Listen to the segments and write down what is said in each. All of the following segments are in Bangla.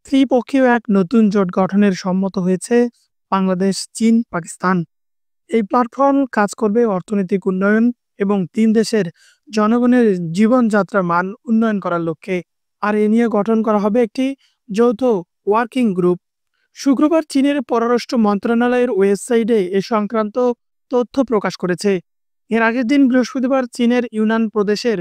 ত্রিপক্ষীয় এক নতুন জোট গঠনের সম্মত হয়েছে বাংলাদেশ, চীন, পাকিস্তান। এই প্ল্যাটফর্ম কাজ করবে অর্থনৈতিক উন্নয়ন এবং তিন দেশের জনগণের জীবনযাত্রার মান উন্নয়ন করার লক্ষ্যে। আর এ নিয়ে গঠন করা হবে একটি যৌথ ওয়ার্কিং গ্রুপ। শুক্রবার চীনের পররাষ্ট্র মন্ত্রণালয়ের ওয়েবসাইটে এ সংক্রান্ত তথ্য প্রকাশ করেছে। এর আগের দিন বৃহস্পতিবার চীনের ইউনান প্রদেশের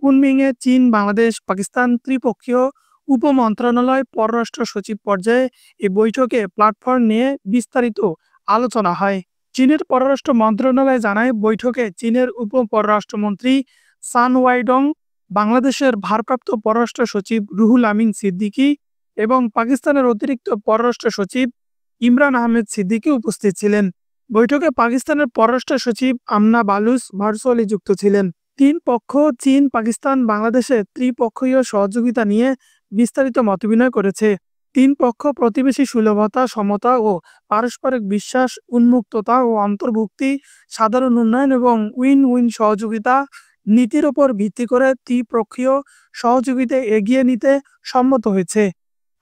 কুনমিংয়ে চীন, বাংলাদেশ, পাকিস্তান ত্রিপক্ষীয় উপমন্ত্রণালয় পররাষ্ট্র সচিব পর্যায়ে এই বৈঠকে প্ল্যাটফর্ম নিয়ে বিস্তারিত আলোচনা হয়। চীনের পররাষ্ট্র মন্ত্রণালয় জানায়, বৈঠকে চীনের উপ পররাষ্ট্রমন্ত্রী সান ওয়াইডং, বাংলাদেশের ভারপ্রাপ্ত পররাষ্ট্র সচিব রুহুল আমিন সিদ্দিকী এবং পাকিস্তানের অতিরিক্ত পররাষ্ট্র সচিব ইমরান আহমেদ সিদ্দিকী উপস্থিত ছিলেন। বৈঠকে পাকিস্তানের পররাষ্ট্র সচিব আমনা বালুচ ভার্চুয়ালি যুক্ত ছিলেন। তিন পক্ষ চীন, পাকিস্তান, বাংলাদেশের ত্রিপক্ষীয় সহযোগিতা নিয়ে বিস্তারিত মতবিনিময় করেছে। তিন পক্ষ প্রতিবেশী সুলভতা, সমতা ও পারস্পরিক বিশ্বাস, উন্মুক্ততা ও অন্তর্ভুক্তি, সাধারণ উন্নয়ন এবং উইন উইন সহযোগিতা নীতির ওপর ভিত্তি করে ত্রিপক্ষীয় সহযোগিতা এগিয়ে নিতে সম্মত হয়েছে।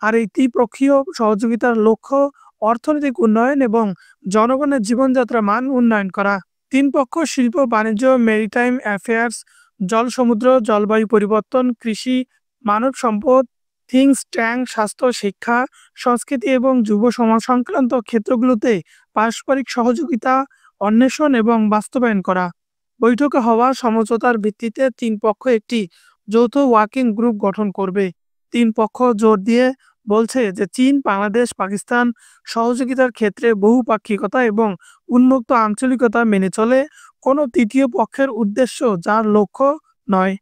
আর এই ত্রিপক্ষীয় সহযোগিতার লক্ষ্য অর্থনৈতিক উন্নয়ন এবং জনগণের জীবনযাত্রার মান উন্নয়ন করা। তিন পক্ষ শিল্প, বাণিজ্য, মেরিটাইম অ্যাফেয়ার্স, জল সমুদ্র, জলবায়ু পরিবর্তন, কৃষি, মানব সম্পদ, থিংস ট্যাঙ্ক, স্বাস্থ্য, শিক্ষা, সংস্কৃতি এবং যুব সমাজ সংক্রান্ত ক্ষেত্রগুলোতে পারস্পরিক সহযোগিতা অন্বেষণ এবং বাস্তবায়ন করা। বৈঠকে হওয়া সমঝোতার ভিত্তিতে তিন পক্ষ একটি যৌথ ওয়ার্কিং গ্রুপ গঠন করবে। তিন পক্ষ জোর দিয়ে বলছে যে চীন, বাংলাদেশ, পাকিস্তান সহযোগিতার ক্ষেত্রে বহুপাক্ষিকতা এবং উন্মুক্ত আঞ্চলিকতা মেনে চলে, কোনো তৃতীয় পক্ষের উদ্দেশ্য যার লক্ষ্য নয়।